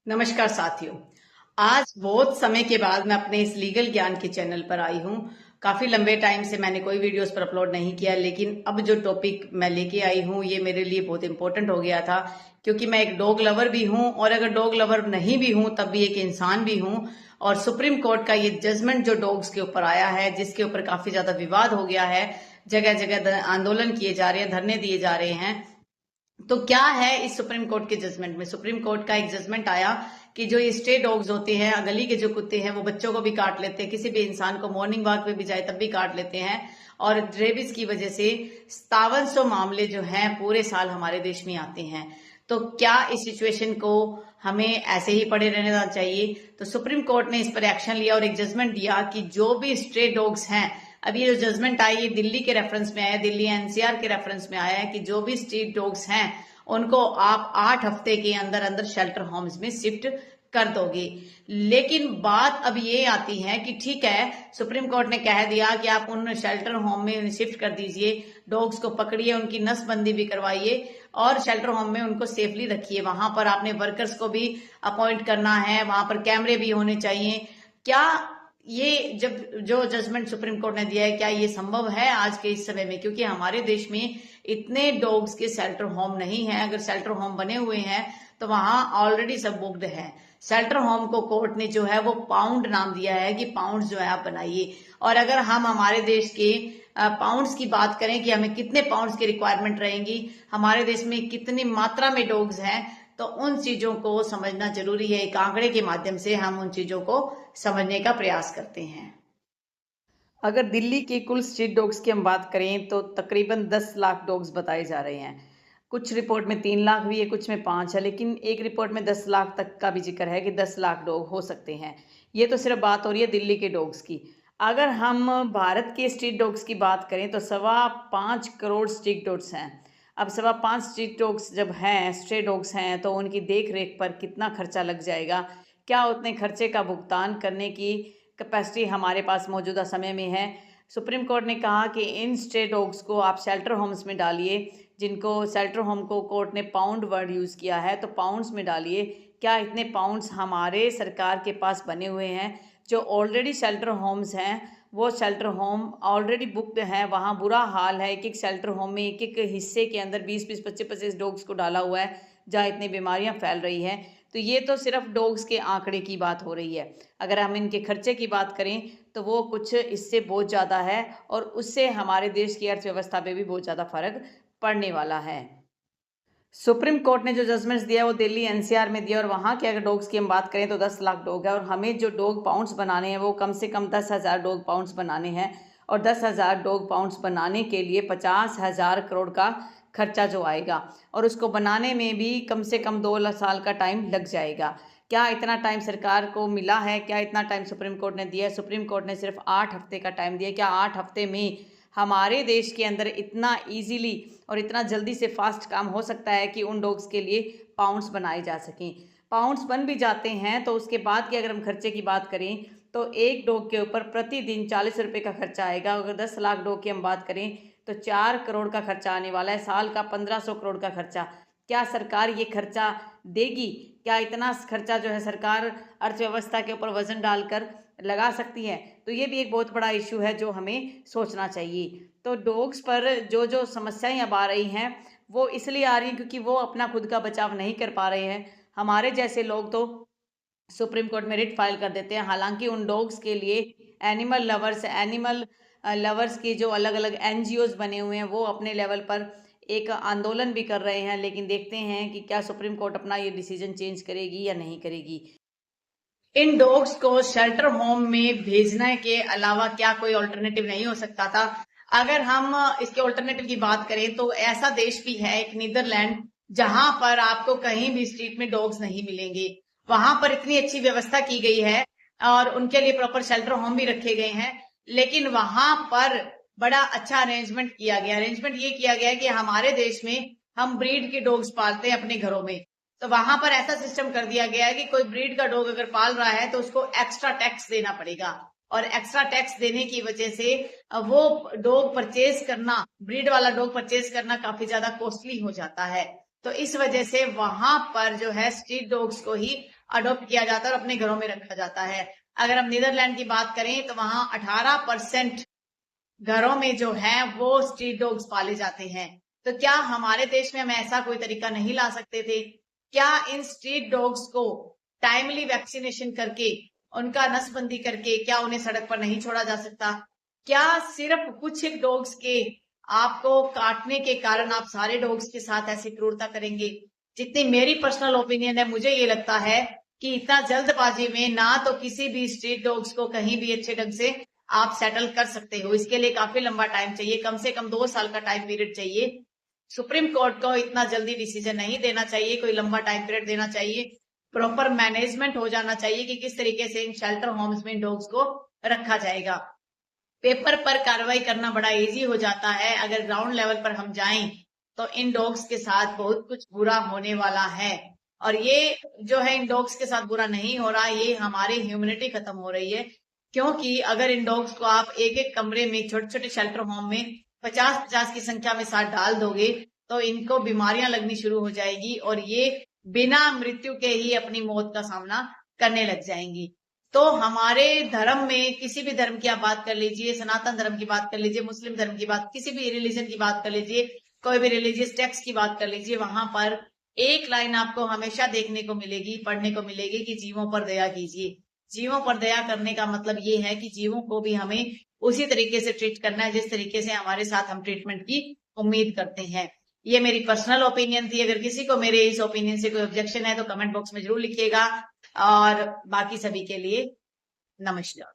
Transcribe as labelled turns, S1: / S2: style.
S1: नमस्कार साथियों। आज बहुत समय के बाद मैं अपने इस लीगल ज्ञान के चैनल पर आई हूँ। काफी लंबे टाइम से मैंने कोई वीडियोस पर अपलोड नहीं किया, लेकिन अब जो टॉपिक मैं लेके आई हूँ ये मेरे लिए बहुत इंपॉर्टेंट हो गया था, क्योंकि मैं एक डॉग लवर भी हूँ और अगर डॉग लवर नहीं भी हूँ तब भी एक इंसान भी हूँ। और सुप्रीम कोर्ट का ये जजमेंट जो डॉग्स के ऊपर आया है, जिसके ऊपर काफी ज्यादा विवाद हो गया है, जगह जगह आंदोलन किए जा रहे हैं, धरने दिए जा रहे हैं। तो क्या है इस सुप्रीम कोर्ट के जजमेंट में? सुप्रीम कोर्ट का एक जजमेंट आया कि जो ये स्ट्रे डॉग्स होते हैं, गली के जो कुत्ते हैं, वो बच्चों को भी काट लेते हैं, किसी भी इंसान को मॉर्निंग वॉक पे भी जाए तब भी काट लेते हैं। और रेबिस की वजह से 5700 मामले जो हैं पूरे साल हमारे देश में आते हैं। तो क्या इस सिचुएशन को हमें ऐसे ही पड़े रहना चाहिए? तो सुप्रीम कोर्ट ने इस पर एक्शन लिया और एक जजमेंट दिया कि जो भी स्ट्रे डॉग्स हैं, अब ये जो जजमेंट आई है दिल्ली के रेफरेंस में आया, दिल्ली एनसीआर के रेफरेंस में आया है कि जो भी स्ट्रीट डॉग्स हैं उनको आप 8 हफ्ते के अंदर अंदर शेल्टर होम्स में शिफ्ट कर दोगे। लेकिन बात अब ये आती है कि ठीक है, सुप्रीम कोर्ट ने कह दिया कि आप उन शेल्टर होम में शिफ्ट कर दीजिए, डॉग्स को पकड़िए, उनकी नसबंदी भी करवाइए और शेल्टर होम में उनको सेफली रखिए। वहां पर आपने वर्कर्स को भी अपॉइंट करना है, वहां पर कैमरे भी होने चाहिए। क्या ये जब जो जजमेंट सुप्रीम कोर्ट ने दिया है, क्या ये संभव है आज के इस समय में? क्योंकि हमारे देश में इतने डॉग्स के शेल्टर होम नहीं है। अगर शेल्टर होम बने हुए हैं तो वहां ऑलरेडी सब बुक्ड है। शेल्टर होम को कोर्ट ने जो है वो पाउंड नाम दिया है कि पाउंड जो है आप बनाइए। और अगर हम हमारे देश के पाउंड्स की बात करें कि हमें कितने पाउंड्स की रिक्वायरमेंट रहेंगी, हमारे देश में कितनी मात्रा में डॉग्स हैं, तो उन चीजों को समझना जरूरी है। एक आंकड़े के माध्यम से हम उन चीजों को समझने का प्रयास करते हैं। अगर दिल्ली के कुल स्ट्रीट डॉग्स की हम बात करें तो तकरीबन 10 लाख डॉग्स बताए जा रहे हैं। कुछ रिपोर्ट में 3 लाख भी है, कुछ में 5 है, लेकिन एक रिपोर्ट में 10 लाख तक का भी जिक्र है कि 10 लाख डॉग हो सकते हैं। ये तो सिर्फ बात हो रही है दिल्ली के डॉग्स की। अगर हम भारत के स्ट्रीट डॉग्स की बात करें तो 5.25 करोड़ स्ट्रीट डॉग्स हैं। अब 5.25 स्ट्रीट डॉग्स जब हैं, स्ट्रे डॉग्स हैं, तो उनकी देख रेख पर कितना खर्चा लग जाएगा? क्या उतने खर्चे का भुगतान करने की कैपेसिटी हमारे पास मौजूदा समय में है? सुप्रीम कोर्ट ने कहा कि इन स्ट्रे डॉग्स को आप शेल्टर होम्स में डालिए, जिनको शेल्टर होम को कोर्ट ने पाउंड वर्ड यूज़ किया है, तो पाउंड्स में डालिए। क्या इतने पाउंड्स हमारे सरकार के पास बने हुए हैं? जो ऑलरेडी शेल्टर होम्स हैं वो शेल्टर होम ऑलरेडी बुक्ड हैं, वहाँ बुरा हाल है। एक एक शेल्टर होम में एक एक हिस्से के अंदर 20-20, 25-25 डॉग्स को डाला हुआ है, जहाँ इतनी बीमारियाँ फैल रही हैं। तो ये तो सिर्फ डॉग्स के आंकड़े की बात हो रही है। अगर हम इनके खर्चे की बात करें तो वो कुछ इससे बहुत ज़्यादा है और उससे हमारे देश की अर्थव्यवस्था पे भी बहुत ज़्यादा फर्क पड़ने वाला है। सुप्रीम कोर्ट ने जो जजमेंट्स दिया वो दिल्ली एनसीआर में दिया और वहाँ के अगर डॉग्स की हम बात करें तो 10 लाख डॉग है और हमें जो डॉग पाउंड्स बनाने हैं वो कम से कम 10,000 डॉग पाउंड्स बनाने हैं। और 10,000 डॉग पाउंड्स बनाने के लिए 50,000 करोड़ का खर्चा जो आएगा और उसको बनाने में भी कम से कम 2 साल का टाइम लग जाएगा। क्या इतना टाइम सरकार को मिला है? क्या इतना टाइम सुप्रीम कोर्ट ने दिया है? सुप्रीम कोर्ट ने सिर्फ 8 हफ्ते का टाइम दिया। क्या 8 हफ्ते में हमारे देश के अंदर इतना इजीली और इतना जल्दी से फास्ट काम हो सकता है कि उन डॉग्स के लिए पाउंड्स बनाए जा सकें? पाउंड्स बन भी जाते हैं तो उसके बाद की अगर हम खर्चे की बात करें तो एक डॉग के ऊपर प्रतिदिन 40 रुपये का खर्चा आएगा। अगर 10 लाख डॉग की हम बात करें तो 4 करोड़ का खर्चा आने वाला है, साल का 1500 करोड़ का खर्चा। क्या सरकार ये खर्चा देगी? क्या इतना खर्चा जो है सरकार अर्थव्यवस्था के ऊपर वजन डालकर लगा सकती है? तो ये भी एक बहुत बड़ा इशू है जो हमें सोचना चाहिए। तो डॉग्स पर जो जो समस्याएं अब आ रही हैं वो इसलिए आ रही हैं क्योंकि वो अपना खुद का बचाव नहीं कर पा रहे हैं। हमारे जैसे लोग तो सुप्रीम कोर्ट में रिट फाइल कर देते हैं। हालांकि उन डॉग्स के लिए एनिमल लवर्स के जो अलग अलग एनजीओज बने हुए हैं वो अपने लेवल पर एक आंदोलन भी कर रहे हैं, लेकिन देखते हैं कि क्या सुप्रीम कोर्ट अपना ये डिसीजन चेंज करेगी या नहीं करेगी। इन डॉग्स को शेल्टर होम में भेजने के अलावा क्या कोई ऑल्टरनेटिव नहीं हो सकता था? अगर हम इसके ऑल्टरनेटिव की बात करें तो ऐसा देश भी है एक नीदरलैंड, जहां पर आपको कहीं भी स्ट्रीट में डॉग्स नहीं मिलेंगे। वहां पर इतनी अच्छी व्यवस्था की गई है और उनके लिए प्रॉपर शेल्टर होम भी रखे गए हैं, लेकिन वहां पर बड़ा अच्छा अरेंजमेंट किया गया। अरेंजमेंट ये किया गया कि हमारे देश में हम ब्रीड के डॉग्स पालते हैं अपने घरों में, तो वहां पर ऐसा सिस्टम कर दिया गया है कि कोई ब्रीड का डॉग अगर पाल रहा है तो उसको एक्स्ट्रा टैक्स देना पड़ेगा और एक्स्ट्रा टैक्स देने की वजह से वो डॉग परचेज करना, ब्रीड वाला डॉग परचेज करना काफी ज्यादा कॉस्टली हो जाता है। तो इस वजह से वहां पर जो है स्ट्रीट डॉग्स को ही अडॉप्ट किया जाता है और अपने घरों में रखा जाता है। अगर हम नीदरलैंड की बात करें तो वहां 18% घरों में जो है वो स्ट्रीट डॉग्स पाले जाते हैं। तो क्या हमारे देश में हम ऐसा कोई तरीका नहीं ला सकते थे? क्या इन स्ट्रीट डॉग्स को टाइमली वैक्सीनेशन करके, उनका नसबंदी करके, क्या उन्हें सड़क पर नहीं छोड़ा जा सकता? क्या सिर्फ कुछ एक डॉग्स के आपको काटने के कारण आप सारे डॉग्स के साथ ऐसी क्रूरता करेंगे? जितनी मेरी पर्सनल ओपिनियन है, मुझे ये लगता है कि इतना जल्दबाजी में ना तो किसी भी स्ट्रीट डॉग्स को कहीं भी अच्छे ढंग से आप सेटल कर सकते हो। इसके लिए काफी लंबा टाइम चाहिए, कम से कम 2 साल का टाइम पीरियड चाहिए। सुप्रीम कोर्ट को इतना जल्दी डिसीजन नहीं देना चाहिए, कोई लंबा टाइम पीरियड देना चाहिए। प्रॉपर मैनेजमेंट हो जाना चाहिए कि किस तरीके से इन शेल्टर होम्स में डॉग्स को रखा जाएगा। पेपर पर कार्रवाई करना बड़ा इजी हो जाता है, अगर ग्राउंड लेवल पर हम जाएं तो इन डॉग्स के साथ बहुत कुछ बुरा होने वाला है। और ये जो है इन डॉग्स के साथ बुरा नहीं हो रहा, ये हमारी ह्यूमैनिटी खत्म हो रही है। क्योंकि अगर इन डॉग्स को आप एक एक कमरे में, छोटे छोटे शेल्टर होम में 50-50 की संख्या में साथ डाल दोगे तो इनको बीमारियां लगनी शुरू हो जाएगी और ये बिना मृत्यु के ही अपनी मौत का सामना करने लग जाएंगी। तो हमारे धर्म में, किसी भी धर्म की आप बात कर लीजिए, सनातन धर्म की बात कर लीजिए, मुस्लिम धर्म की बात, किसी भी रिलीजन की बात कर लीजिए, कोई भी रिलीजियस टेक्स्ट की बात कर लीजिए, वहां पर एक लाइन आपको हमेशा देखने को मिलेगी, पढ़ने को मिलेगी कि जीवों पर दया कीजिए। जीवों पर दया करने का मतलब ये है कि जीवों को भी हमें उसी तरीके से ट्रीट करना है जिस तरीके से हमारे साथ हम ट्रीटमेंट की उम्मीद करते हैं। ये मेरी पर्सनल ओपिनियन थी। अगर किसी को मेरे इस ओपिनियन से कोई ऑब्जेक्शन है तो कमेंट बॉक्स में जरूर लिखिएगा। और बाकी सभी के लिए नमस्कार।